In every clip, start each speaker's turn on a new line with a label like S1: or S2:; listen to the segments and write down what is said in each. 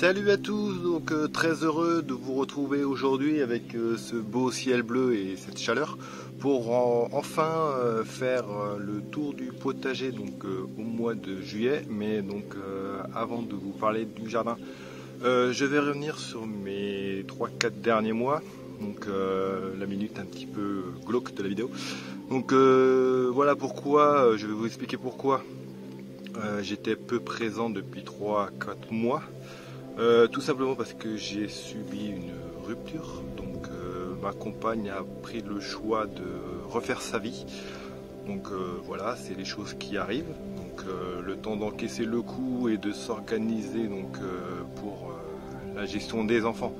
S1: Salut à tous, donc très heureux de vous retrouver aujourd'hui avec ce beau ciel bleu et cette chaleur pour enfin faire le tour du potager donc au mois de juillet. Mais donc avant de vous parler du jardin, je vais revenir sur mes 3-4 derniers mois, donc la minute un petit peu glauque de la vidéo. Donc voilà pourquoi, je vais vous expliquer pourquoi j'étais peu présent depuis 3-4 mois. Tout simplement parce que j'ai subi une rupture, donc ma compagne a pris le choix de refaire sa vie. Donc voilà, c'est les choses qui arrivent. Donc le temps d'encaisser le coup et de s'organiser donc pour la gestion des enfants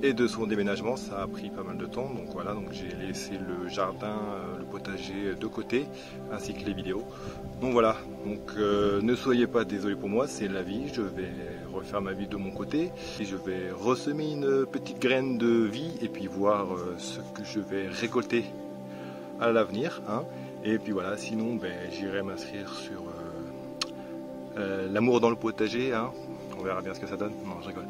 S1: et de son déménagement, ça a pris pas mal de temps. Donc voilà, donc j'ai laissé le jardin, le potager de côté, ainsi que les vidéos. Donc voilà, donc ne soyez pas désolés pour moi, c'est la vie. Je vais refaire ma vie de mon côté et je vais ressemer une petite graine de vie et puis voir ce que je vais récolter à l'avenir, hein. Et puis voilà, sinon j'irai m'inscrire sur l'amour dans le potager, hein. On verra bien ce que ça donne. Non, je rigole.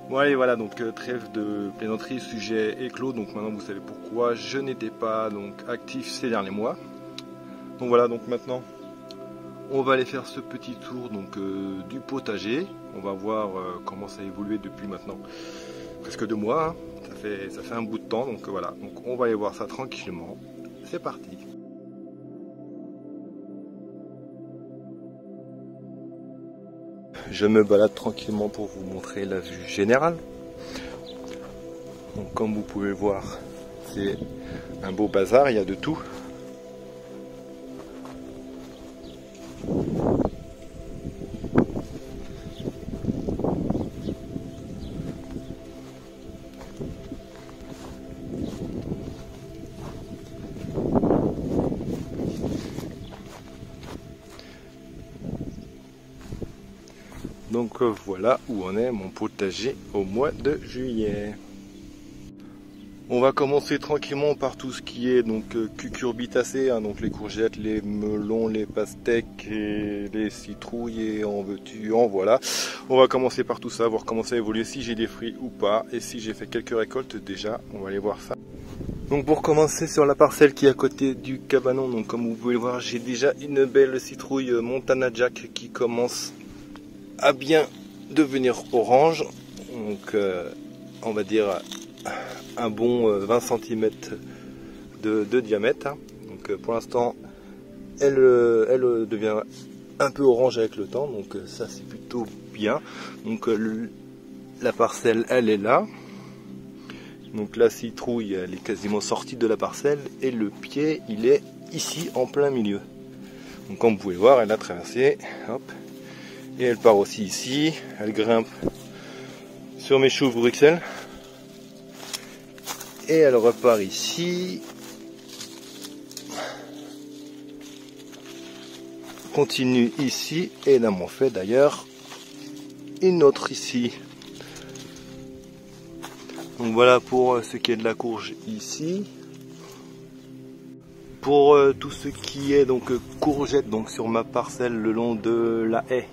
S1: Bon allez, voilà, donc trêve de plaisanterie, sujet est clos. Donc maintenant vous savez pourquoi je n'étais pas donc actif ces derniers mois. Donc voilà, donc maintenant on va aller faire ce petit tour donc du potager. On va voir comment ça a évolué depuis maintenant presque 2 mois, hein. Ça fait un bout de temps, donc voilà, donc on va aller voir ça tranquillement. C'est parti. Je me balade tranquillement pour vous montrer la vue générale. Donc comme vous pouvez le voir, c'est un beau bazar, il y a de tout. Donc voilà où en est mon potager au mois de juillet. On va commencer tranquillement par tout ce qui est donc cucurbitacées, hein, donc les courgettes, les melons, les pastèques et les citrouilles et en veux-tu, en voilà. On va commencer par tout ça, voir comment ça évolue, si j'ai des fruits ou pas et si j'ai fait quelques récoltes déjà. On va aller voir ça. Donc pour commencer sur la parcelle qui est à côté du cabanon, donc comme vous pouvez le voir, j'ai déjà une belle citrouille Montana Jack qui commence à bien devenir orange, donc on va dire un bon 20 cm de diamètre, hein. Donc pour l'instant elle devient un peu orange avec le temps, donc ça c'est plutôt bien. Donc la parcelle elle est là, donc la citrouille elle est quasiment sortie de la parcelle et le pied il est ici en plein milieu. Donc comme vous pouvez voir, elle a traversé, hop. Et elle part aussi ici, elle grimpe sur mes choux Bruxelles. Et elle repart ici. Continue ici. Et là m'en fait d'ailleurs une autre ici. Donc voilà pour ce qui est de la courge ici. Pour tout ce qui est donc courgettes donc sur ma parcelle le long de la haie.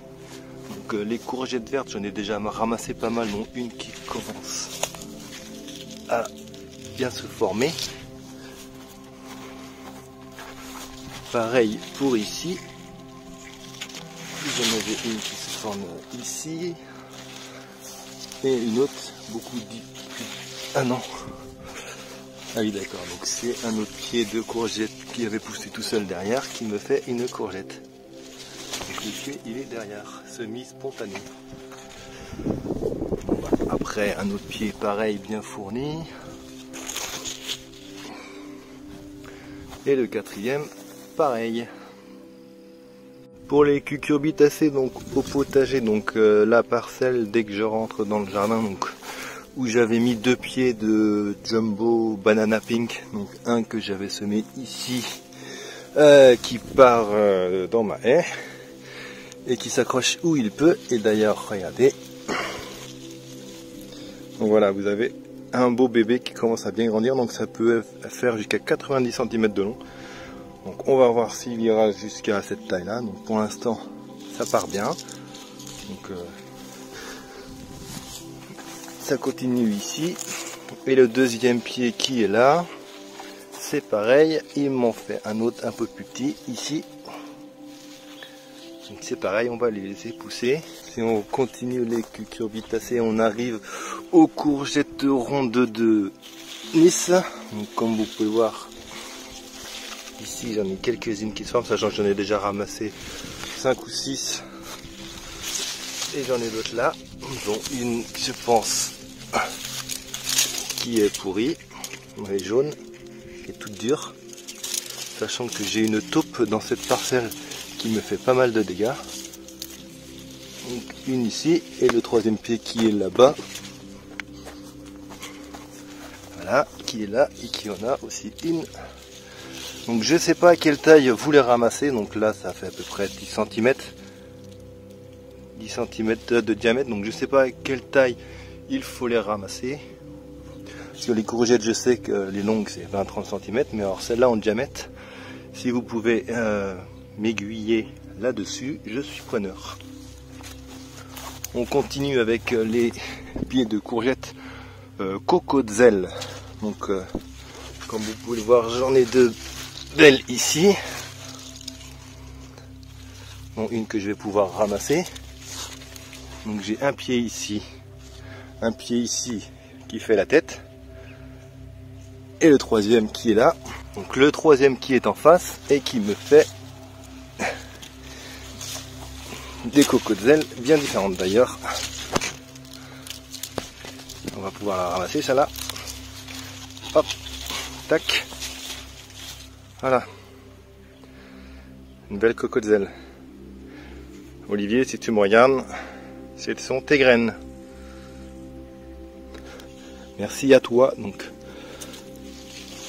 S1: Donc les courgettes vertes, j'en ai déjà ramassé pas mal, dont une qui commence à bien se former. Pareil pour ici. J'en avais une qui se forme ici. Et une autre, beaucoup dit. Ah non. Ah oui d'accord, donc c'est un autre pied de courgette qui avait poussé tout seul derrière qui me fait une courgette. Donc le pied il est derrière, semi-spontané. Après un autre pied pareil bien fourni. Et le quatrième pareil. Pour les cucurbitacées donc au potager, donc la parcelle dès que je rentre dans le jardin, donc où j'avais mis 2 pieds de jumbo banana pink, donc un que j'avais semé ici qui part dans ma haie et qui s'accroche où il peut. Et d'ailleurs regardez, donc voilà, vous avez un beau bébé qui commence à bien grandir, donc ça peut faire jusqu'à 90 cm de long. Donc on va voir s'il ira jusqu'à cette taille là. Donc pour l'instant ça part bien, donc ça continue ici. Et le deuxième pied qui est là, c'est pareil, ils m'ont fait un autre un peu plus petit ici. Donc c'est pareil, on va les laisser pousser. Si on continue les cucurbitacées, on arrive aux courgettes rondes de Nice. Donc comme vous pouvez voir, ici j'en ai quelques-unes qui se forment, sachant que j'en ai déjà ramassé 5 ou 6. Et j'en ai d'autres là, dont une, je pense, qui est pourrie, elle est jaune, qui est toute dure, sachant que j'ai une taupe dans cette parcelle qui me fait pas mal de dégâts. Donc une ici, et le troisième pied qui est là-bas, voilà, qui est là, et qui en a aussi une. Donc je sais pas à quelle taille vous les ramassez, donc là ça fait à peu près 10 cm. 10 cm de diamètre, donc je sais pas à quelle taille il faut les ramasser. Parce que les courgettes, je sais que les longues c'est 20-30 cm, mais alors celle-là en diamètre, si vous pouvez m'aiguiller là-dessus, je suis preneur. On continue avec les pieds de courgettes Cocozelle. Donc comme vous pouvez le voir, j'en ai deux belles ici. Bon, une que je vais pouvoir ramasser. Donc j'ai un pied ici qui fait la tête, et le troisième qui est là. Donc le troisième qui est en face et qui me fait des cocotzelles bien différentes d'ailleurs. On va pouvoir la ramasser celle-là. Hop, tac. Voilà. Une belle cocotzelle. Olivier, si tu me regardes, ce sont tes graines. Merci à toi. Donc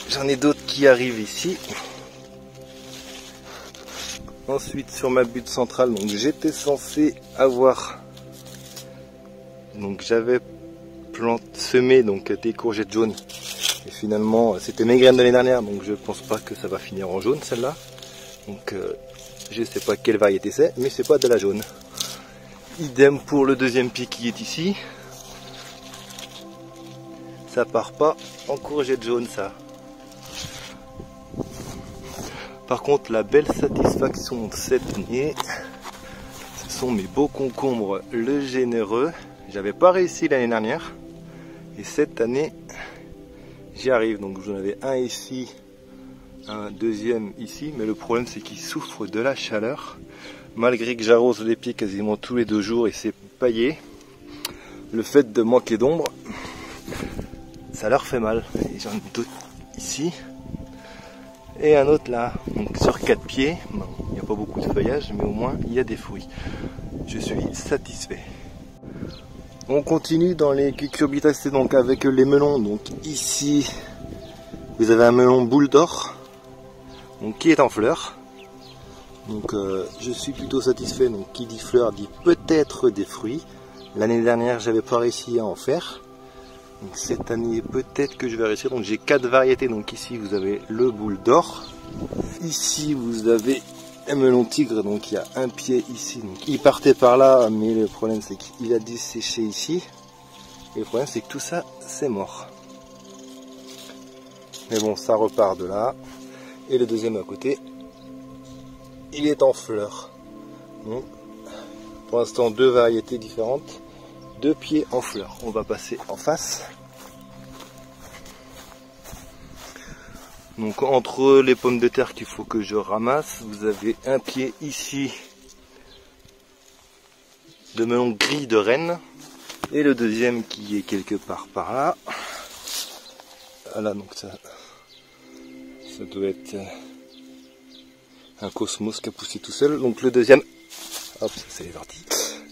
S1: j'en ai d'autres qui arrivent ici. Ensuite sur ma butte centrale, donc j'étais censé avoir, donc j'avais semé donc des courgettes jaunes. Et finalement c'était mes graines de l'année dernière, donc je pense pas que ça va finir en jaune celle-là. Donc je sais pas quelle variété c'est, mais c'est pas de la jaune. Idem pour le deuxième pied qui est ici. Ça part pas en courgette jaune ça. Par contre la belle satisfaction de cette année, ce sont mes beaux concombres le généreux. J'avais pas réussi l'année dernière. Et cette année j'y arrive. Donc j'en avais un ici, un deuxième ici. Mais le problème c'est qu'ils souffrent de la chaleur. Malgré que j'arrose les pieds quasiment tous les 2 jours et c'est paillé, le fait de manquer d'ombre, ça leur fait mal. Et j'en ai d'autres ici et un autre là. Donc sur 4 pieds, bon, il n'y a pas beaucoup de feuillage, mais au moins il y a des fruits. Je suis satisfait. On continue dans les cucurbitacées donc avec les melons. Donc ici, vous avez un melon boule d'or, donc qui est en fleurs. Donc je suis plutôt satisfait. Donc qui dit fleur dit peut-être des fruits. L'année dernière j'avais pas réussi à en faire. Donc cette année peut-être que je vais réussir. Donc j'ai 4 variétés. Donc ici vous avez le boule d'or. Ici vous avez un melon tigre. Donc il y a un pied ici. Donc il partait par là, mais le problème c'est qu'il a dû sécher ici. Et le problème c'est que tout ça c'est mort. Mais bon, ça repart de là. Et le deuxième à côté, il est en fleurs. Donc, pour l'instant 2 variétés différentes, 2 pieds en fleurs. On va passer en face. Donc entre les pommes de terre qu'il faut que je ramasse, vous avez un pied ici de melon gris de Rennes et le deuxième qui est quelque part par là. Voilà, donc ça doit être un cosmos qui a poussé tout seul. Donc le deuxième, hop, c'est parti.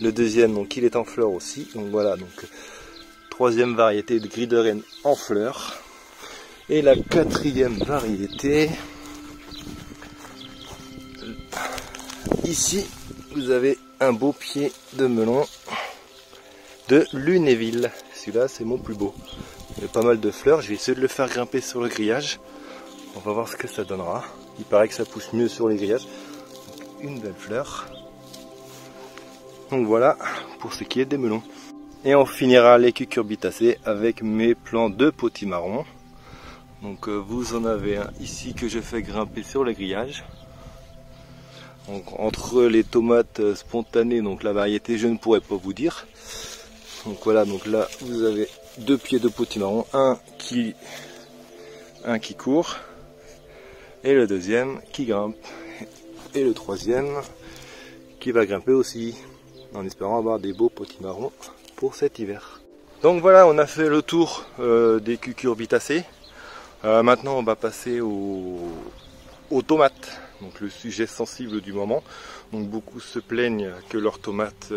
S1: Le deuxième, donc il est en fleurs aussi. Donc voilà, donc 3e variété de gris de Rennes en fleurs. Et la 4e variété, ici vous avez un beau pied de melon de Lunéville. Celui-là c'est mon plus beau. Il y a pas mal de fleurs. Je vais essayer de le faire grimper sur le grillage. On va voir ce que ça donnera. Il paraît que ça pousse mieux sur les grillages. Donc, une belle fleur. Donc voilà pour ce qui est des melons. Et on finira les cucurbitacées avec mes plants de potimarron. Donc vous en avez un ici que je fais grimper sur le grillage. Donc, entre les tomates spontanées, donc la variété je ne pourrais pas vous dire. Donc voilà, donc là vous avez 2 pieds de potimarron, un qui court et le deuxième qui grimpe et le troisième qui va grimper aussi, en espérant avoir des beaux potimarrons pour cet hiver. Donc voilà, on a fait le tour des cucurbitacées. Maintenant on va passer aux tomates, donc le sujet sensible du moment. Donc beaucoup se plaignent que leurs tomates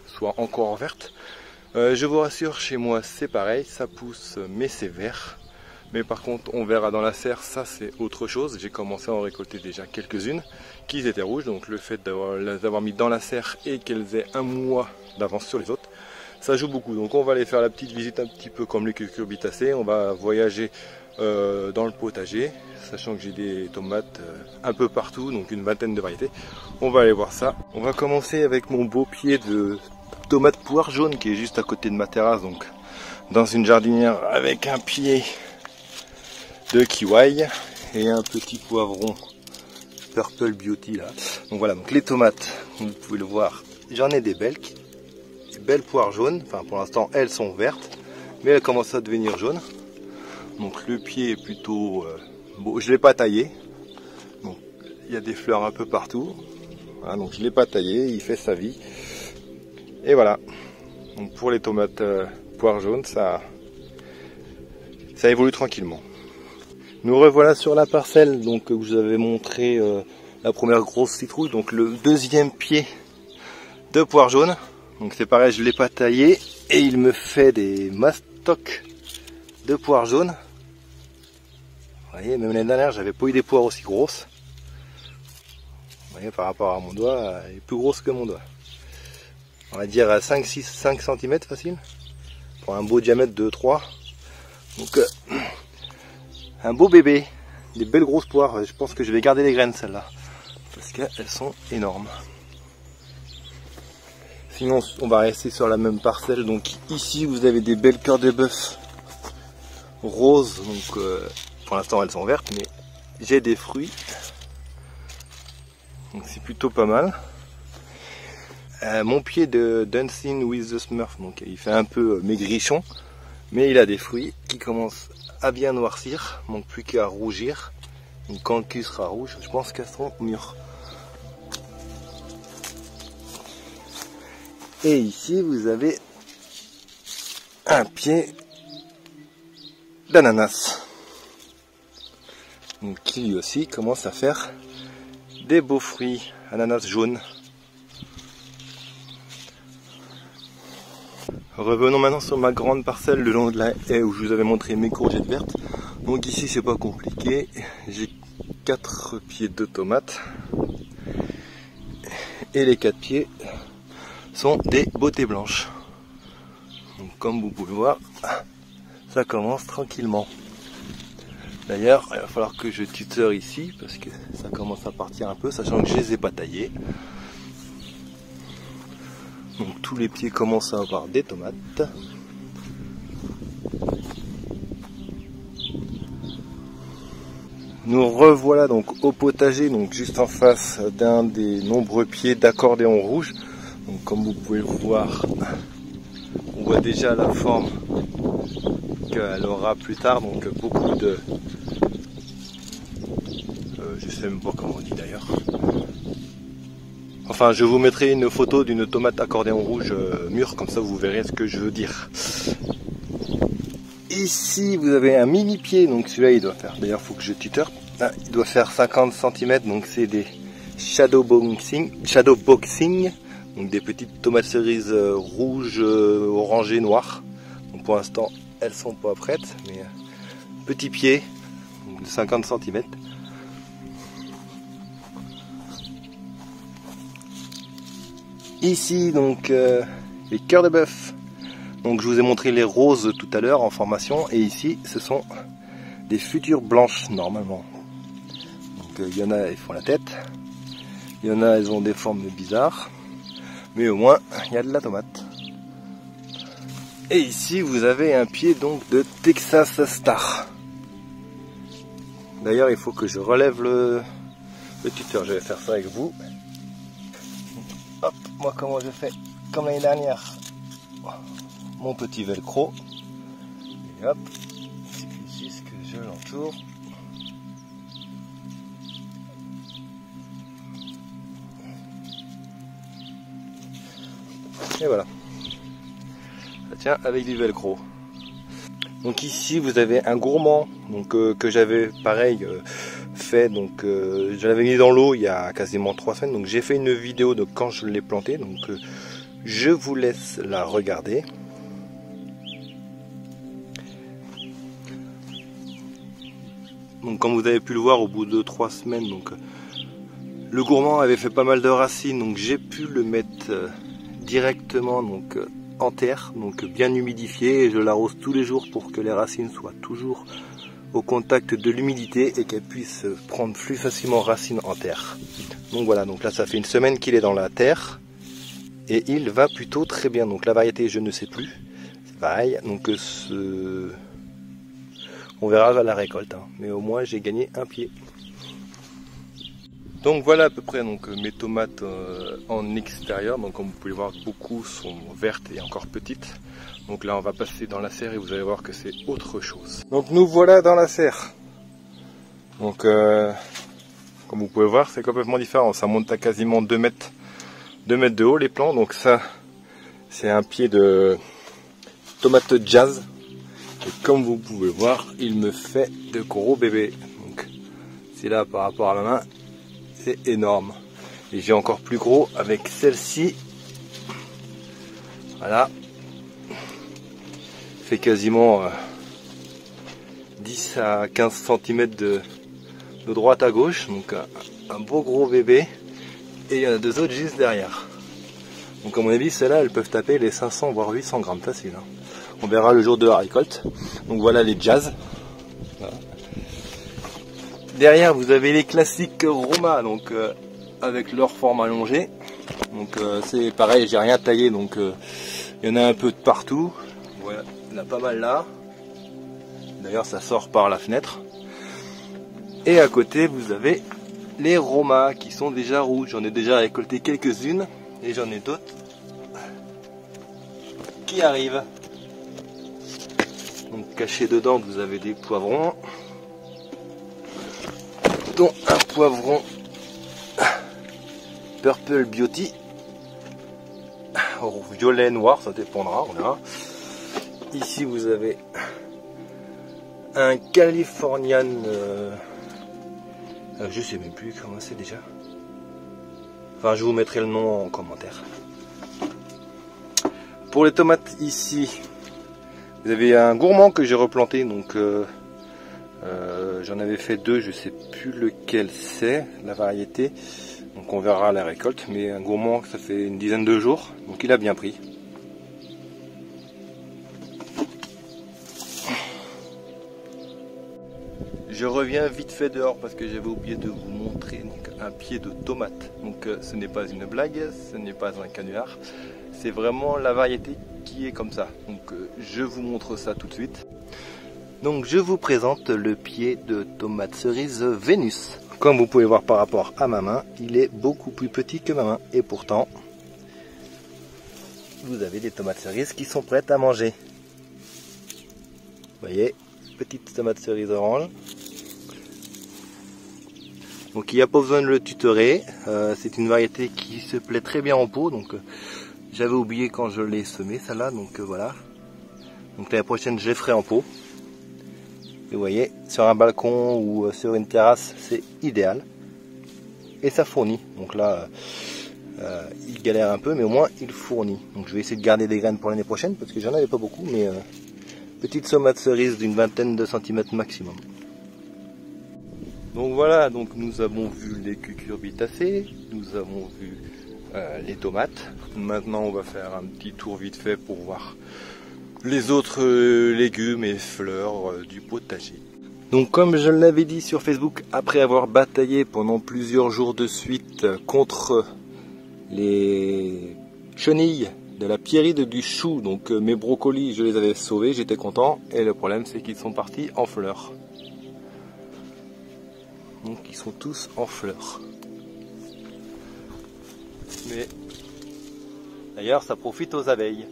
S1: soient encore vertes. Je vous rassure, chez moi c'est pareil, ça pousse mais c'est vert. Mais par contre on verra dans la serre, ça c'est autre chose. J'ai commencé à en récolter déjà quelques-unes qui étaient rouges, donc le fait les avoir mis dans la serre et qu'elles aient un mois d'avance sur les autres, ça joue beaucoup. Donc on va aller faire la petite visite un petit peu comme les cucurbitacées, on va voyager dans le potager, sachant que j'ai des tomates un peu partout, donc une vingtaine de variétés. On va aller voir ça. On va commencer avec mon beau pied de tomate poire jaune qui est juste à côté de ma terrasse, donc dans une jardinière, avec un pied de kiwi et un petit poivron Purple Beauty là. Donc voilà, donc les tomates, vous pouvez le voir, j'en ai des belles poires jaunes. Enfin pour l'instant elles sont vertes, mais elles commencent à devenir jaunes. Donc le pied est plutôt beau, je l'ai pas taillé. Donc il y a des fleurs un peu partout. Voilà, donc je l'ai pas taillé, il fait sa vie. Et voilà. Donc pour les tomates poires jaunes, ça évolue tranquillement. Nous revoilà sur la parcelle donc que je vous avais montré la première grosse citrouille, donc le deuxième pied de poire jaune. Donc c'est pareil, je l'ai pas taillé et il me fait des mastocs de poire jaune. Vous voyez, même l'année dernière, j'avais pas eu des poires aussi grosses. Vous voyez, par rapport à mon doigt, elle est plus grosse que mon doigt. On va dire à 5 cm facile, pour un beau diamètre de 3. Donc un beau bébé, des belles grosses poires. Je pense que je vais garder les graines celles-là, parce qu'elles sont énormes. Sinon on va rester sur la même parcelle. Donc ici vous avez des belles cœurs de bœuf roses. Donc pour l'instant elles sont vertes, mais j'ai des fruits. Donc c'est plutôt pas mal. Mon pied de Dancing with the Smurf, donc il fait un peu maigrichon, mais il a des fruits qui commencent à bien noircir, manque plus qu'à rougir. Donc quand le cul sera rouge, je pense qu'elles seront mûres. Et ici vous avez un pied d'ananas, donc qui lui aussi commence à faire des beaux fruits, ananas jaune. Revenons maintenant sur ma grande parcelle le long de la haie où je vous avais montré mes courgettes vertes. Donc ici c'est pas compliqué, j'ai 4 pieds de tomates et les 4 pieds sont des beautés blanches. Donc comme vous pouvez voir, ça commence tranquillement. D'ailleurs il va falloir que je tuteur ici parce que ça commence à partir un peu, sachant que je les ai pas taillés. Donc tous les pieds commencent à avoir des tomates. Nous revoilà donc au potager, donc juste en face d'un des nombreux pieds d'accordéon rouge. Donc comme vous pouvez le voir, on voit déjà la forme qu'elle aura plus tard. Donc beaucoup de... je sais même pas comment on dit d'ailleurs. Enfin, je vous mettrai une photo d'une tomate accordéon rouge mûre, comme ça vous verrez ce que je veux dire. Ici, vous avez un mini pied, donc celui-là il doit faire, d'ailleurs il faut que je tuteur, ah, il doit faire 50 cm, donc c'est des shadow boxing, donc des petites tomates cerises rouges, orangées, noires. Donc pour l'instant, elles sont pas prêtes, mais petit pied, donc de 50 cm. Ici donc les cœurs de bœuf. Donc je vous ai montré les roses tout à l'heure en formation et ici ce sont des futures blanches normalement. Donc il y en a ils font la tête, il y en a elles ont des formes bizarres, mais au moins il y a de la tomate. Et ici vous avez un pied donc de Texas Star. D'ailleurs il faut que je relève le tuteur, je vais faire ça avec vous. Hop, moi comment je fais comme l'année dernière, mon petit velcro. Et hop, il suffit juste que je l'entoure. Et voilà, ça tient avec du velcro. Donc ici vous avez un gourmand donc, que j'avais pareil fait, donc je l'avais mis dans l'eau il y a quasiment 3 semaines. Donc j'ai fait une vidéo de quand je l'ai planté, donc je vous laisse la regarder. Donc comme vous avez pu le voir, au bout de 3 semaines, donc le gourmand avait fait pas mal de racines, donc j'ai pu le mettre directement donc en terre, donc bien humidifié, et je l'arrose tous les jours pour que les racines soient toujours au contact de l'humidité et qu'elles puissent prendre plus facilement racine en terre. Donc voilà, donc là ça fait une semaine qu'il est dans la terre et il va plutôt très bien. Donc la variété je ne sais plus, c'est pareil, donc on verra à la récolte, hein. Mais au moins j'ai gagné un pied. Donc voilà à peu près donc, mes tomates en extérieur. Donc comme vous pouvez voir, beaucoup sont vertes et encore petites. Donc là on va passer dans la serre et vous allez voir que c'est autre chose. Donc nous voilà dans la serre. Donc comme vous pouvez voir, c'est complètement différent. Ça monte à quasiment 2 mètres de haut les plants. Donc ça c'est un pied de tomate jazz. Et comme vous pouvez voir, il me fait de gros bébés. Donc c'est là par rapport à ma main. C'est énorme. Et j'ai encore plus gros avec celle-ci. Voilà. Fait quasiment 10 à 15 cm de droite à gauche. Donc un beau gros bébé. Et il y en a 2 autres juste derrière. Donc à mon avis, celles-là, elles peuvent taper les 500 voire 800 grammes facile. Hein. On verra le jour de la récolte. Donc voilà les jazz. Voilà. Derrière vous avez les classiques Roma, donc avec leur forme allongée. Donc c'est pareil, j'ai rien taillé, donc il y en a un peu de partout. Voilà, il y en a pas mal là. D'ailleurs ça sort par la fenêtre. Et à côté vous avez les Roma qui sont déjà rouges. J'en ai déjà récolté quelques-unes et j'en ai d'autres qui arrivent. Donc caché dedans vous avez des poivrons, dont un poivron Purple Beauty, violet, noir, ça dépendra, on verra. Ici vous avez un Californian, je sais même plus comment c'est déjà. Enfin je vous mettrai le nom en commentaire. Pour les tomates ici, vous avez un gourmand que j'ai replanté, donc j'en avais fait 2, je sais plus lequel c'est, la variété. Donc on verra à la récolte, mais un gourmand ça fait une dizaine de jours, donc il a bien pris. Je reviens vite fait dehors parce que j'avais oublié de vous montrer donc, un pied de tomate. Donc ce n'est pas une blague, ce n'est pas un canular, c'est vraiment la variété qui est comme ça. Donc je vous montre ça tout de suite. Donc je vous présente le pied de tomate cerise Vénus. Comme vous pouvez voir par rapport à ma main, il est beaucoup plus petit que ma main. Et pourtant, vous avez des tomates cerises qui sont prêtes à manger. Vous voyez, petite tomate cerise orange. Donc il n'y a pas besoin de le tutorer. C'est une variété qui se plaît très bien en pot. Donc j'avais oublié quand je l'ai semé, celle-là. Donc voilà. Donc l'année prochaine, je les ferai en pot. Et vous voyez, sur un balcon ou sur une terrasse, c'est idéal. Et ça fournit. Donc là, il galère un peu, mais au moins il fournit. Donc je vais essayer de garder des graines pour l'année prochaine, parce que j'en avais pas beaucoup, mais petite tomate cerise d'une vingtaine de centimètres maximum. Donc voilà, donc nous avons vu les cucurbitacées, nous avons vu les tomates. Maintenant on va faire un petit tour vite fait pour voir les autres légumes et fleurs du potager. Donc comme je l'avais dit sur Facebook, après avoir bataillé pendant plusieurs jours de suite contre les chenilles de la pierride du chou. Donc mes brocolis, je les avais sauvés, j'étais content. Et le problème, c'est qu'ils sont partis en fleurs. Donc ils sont tous en fleurs. Mais d'ailleurs, ça profite aux abeilles.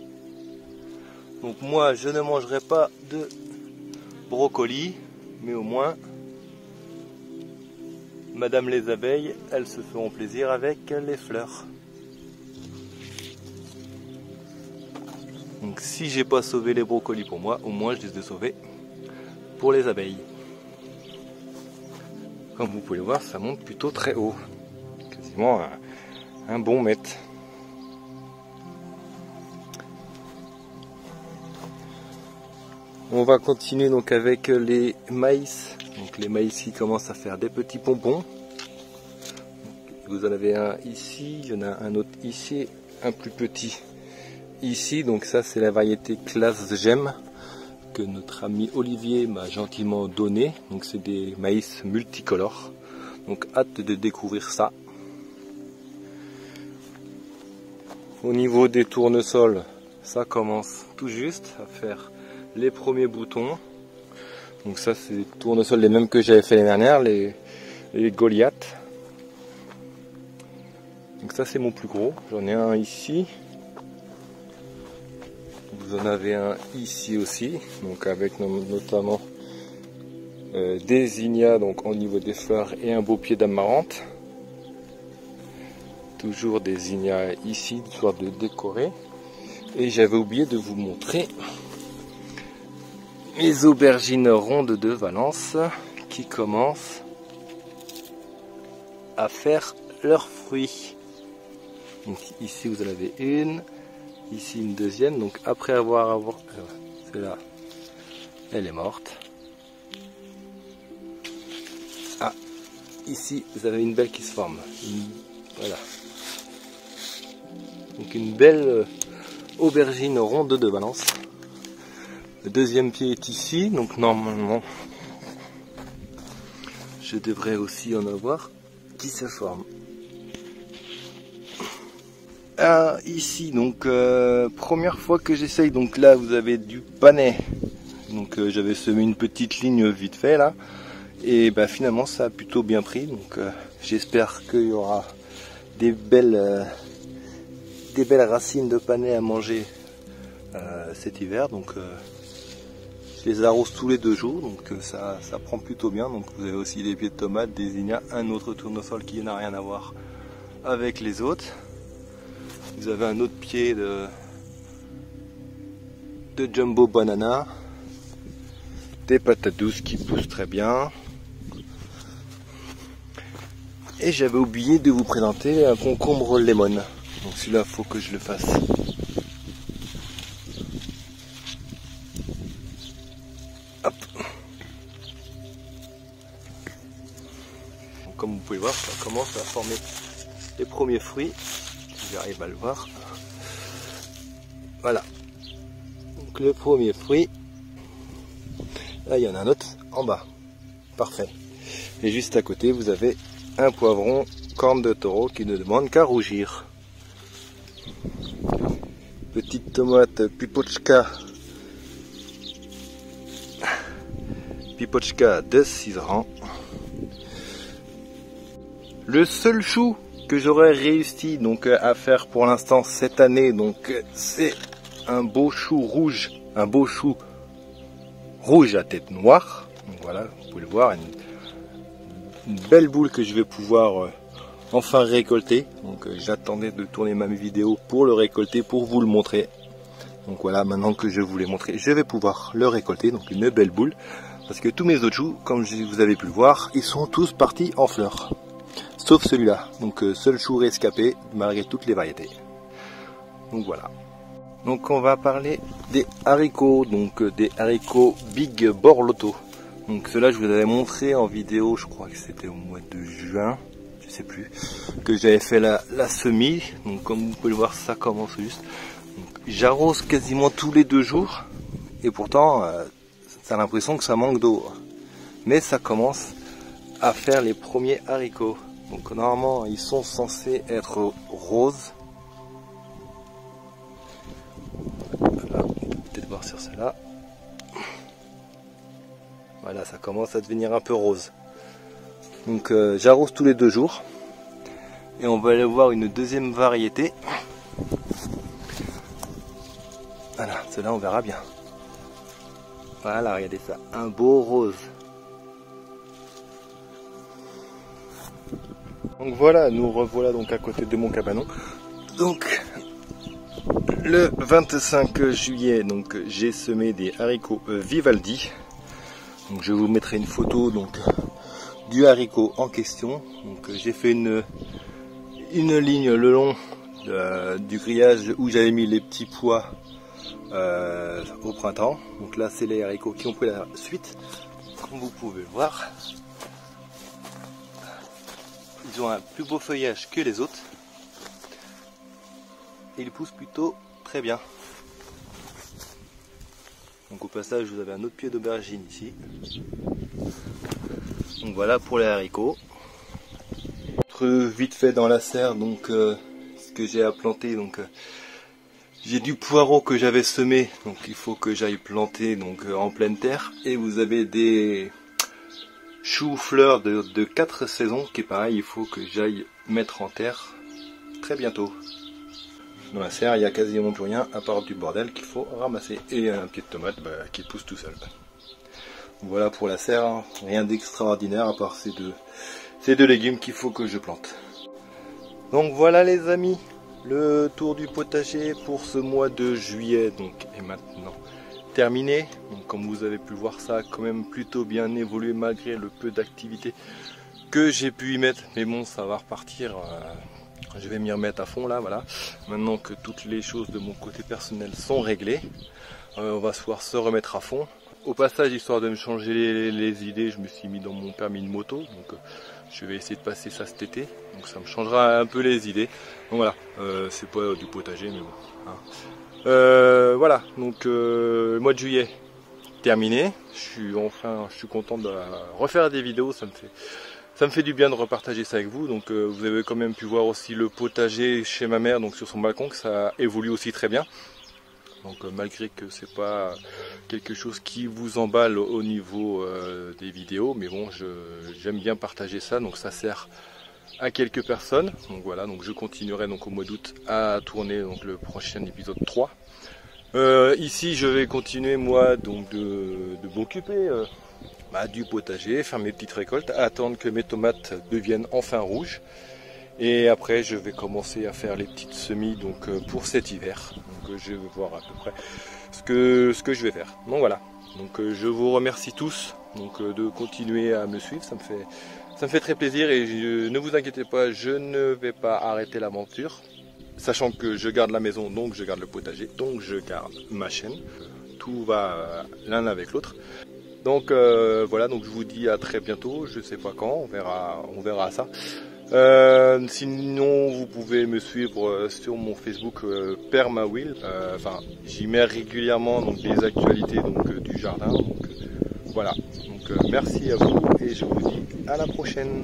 S1: Donc moi, je ne mangerai pas de brocolis, mais au moins, Madame les abeilles, elles se feront plaisir avec les fleurs. Donc si j'ai pas sauvé les brocolis pour moi, au moins je les ai sauvés pour les abeilles. Comme vous pouvez le voir, ça monte plutôt très haut. Quasiment un bon mètre. On va continuer donc avec les maïs. Donc les maïs qui commencent à faire des petits pompons. Vous en avez un ici, il y en a un autre ici, un plus petit ici. Donc ça c'est la variété classe Gemme que notre ami Olivier m'a gentiment donné. Donc c'est des maïs multicolores. Donc hâte de découvrir ça. Au niveau des tournesols, ça commence tout juste à faire les premiers boutons. Donc ça c'est des tournesols les mêmes que j'avais fait l'année dernière, les Goliath. Donc ça c'est mon plus gros, j'en ai un ici. Vous en avez un ici aussi, donc avec notamment des zinnias donc au niveau des fleurs et un beau pied d'amarante. Toujours des zinnias ici, histoire de décorer. Et j'avais oublié de vous montrer les aubergines rondes de Valence qui commencent à faire leurs fruits. Donc ici vous en avez une, ici une deuxième. Donc après avoir celle-là, elle est morte. Ah, ici vous avez une belle qui se forme. Voilà. Donc une belle aubergine ronde de Valence. Le deuxième pied est ici, donc normalement je devrais aussi en avoir qui se forment. Ici donc première fois que j'essaye, donc là vous avez du panais. Donc j'avais semé une petite ligne vite fait là, et bah, finalement ça a plutôt bien pris. Donc j'espère qu'il y aura des belles racines de panais à manger cet hiver. Donc je les arrose tous les 2 jours, donc ça prend plutôt bien. Donc vous avez aussi des pieds de tomates, des zinnias, un autre tournesol qui n'a rien à voir avec les autres. Vous avez un autre pied de jumbo banana, des patates douces qui poussent très bien. Et j'avais oublié de vous présenter un concombre lemon. Donc celui-là, faut que je le fasse. Hop. Donc, comme vous pouvez voir, ça commence à former les premiers fruits. Si j'arrive à le voir. Voilà. Donc le premier fruit. Là, il y en a un autre en bas. Parfait. Et juste à côté, vous avez un poivron corne de taureau qui ne demande qu'à rougir. Petite tomate pipochka de 6 rangs. Le seul chou que j'aurais réussi donc à faire pour l'instant cette année, donc c'est un beau chou rouge, à tête noire. Donc voilà, vous pouvez le voir, une belle boule que je vais pouvoir enfin récolter. Donc j'attendais de tourner ma vidéo pour le récolter, pour vous le montrer. Donc voilà, maintenant que je vous l'ai montré, je vais pouvoir le récolter. Donc une belle boule, parce que tous mes autres choux, comme vous avez pu le voir, ils sont tous partis en fleurs, sauf celui-là. Donc seul chou rescapé malgré toutes les variétés. Donc voilà. Donc on va parler des haricots, donc des haricots Big Borlotto. Donc ceux-là je vous avais montré en vidéo, je crois que c'était au mois de juin, je sais plus, que j'avais fait la semis. Donc comme vous pouvez le voir, ça commence juste. J'arrose quasiment tous les 2 jours et pourtant ça a l'impression que ça manque d'eau. Mais ça commence à faire les premiers haricots. Donc normalement ils sont censés être roses. sur cela. Voilà, ça commence à devenir un peu rose. Donc j'arrose tous les 2 jours. Et on va aller voir une deuxième variété. Voilà, cela on verra bien. Voilà, regardez ça, un beau rose. Donc voilà, nous revoilà donc à côté de mon cabanon. Donc le 25 juillet, donc j'ai semé des haricots Vivaldi. Donc je vous mettrai une photo donc du haricot en question. Donc j'ai fait une ligne le long du grillage où j'avais mis les petits pois au printemps. Donc là c'est les haricots qui ont pris la suite, comme vous pouvez le voir. Ils ont un plus beau feuillage que les autres et ils poussent plutôt très bien. Donc au passage vous avez un autre pied d'aubergine ici. Donc voilà pour les haricots. Vite fait dans la serre, donc ce que j'ai à planter, donc j'ai du poireau que j'avais semé, donc il faut que j'aille planter donc en pleine terre, et vous avez des choux-fleurs de 4 saisons qui est pareil, il faut que j'aille mettre en terre très bientôt. Dans la serre il n'y a quasiment plus rien à part du bordel qu'il faut ramasser et un pied de tomate qui pousse tout seul. Voilà pour la serre, hein. Rien d'extraordinaire à part ces deux légumes qu'il faut que je plante. Donc voilà les amis, le tour du potager pour ce mois de juillet donc est maintenant terminé. Donc, comme vous avez pu voir, ça a quand même plutôt bien évolué malgré le peu d'activité que j'ai pu y mettre. Mais bon, ça va repartir. Je vais m'y remettre à fond là, voilà. Maintenant que toutes les choses de mon côté personnel sont réglées, on va pouvoir se remettre à fond. Au passage, histoire de me changer les idées, je me suis mis dans mon permis de moto. Donc je vais essayer de passer ça cet été. Donc ça me changera un peu les idées. Donc voilà, c'est pas du potager, mais bon. Hein. Voilà, donc le mois de juillet terminé. Je suis content de refaire des vidéos. Ça me fait du bien de repartager ça avec vous. Donc vous avez quand même pu voir aussi le potager chez ma mère, donc sur son balcon, que ça évolue aussi très bien. Donc malgré que c'est pas quelque chose qui vous emballe au niveau des vidéos, mais bon, j'aime bien partager ça, donc ça sert à quelques personnes. Donc voilà, donc je continuerai donc au mois d'août à tourner donc le prochain épisode 3. Ici je vais continuer moi donc de m'occuper du potager, faire mes petites récoltes, attendre que mes tomates deviennent enfin rouges. Et après je vais commencer à faire les petites semis donc pour cet hiver. Donc je vais voir à peu près ce que je vais faire. Donc voilà. Donc je vous remercie tous donc de continuer à me suivre. Ça me fait très plaisir et ne vous inquiétez pas, je ne vais pas arrêter l'aventure. Sachant que je garde la maison, donc je garde le potager, donc je garde ma chaîne. Tout va l'un avec l'autre. Donc voilà, donc je vous dis à très bientôt. Je sais pas quand, on verra ça. Sinon vous pouvez me suivre sur mon Facebook Permawill. J'y mets régulièrement donc les actualités donc du jardin. Donc voilà. Donc merci à vous et je vous dis à la prochaine.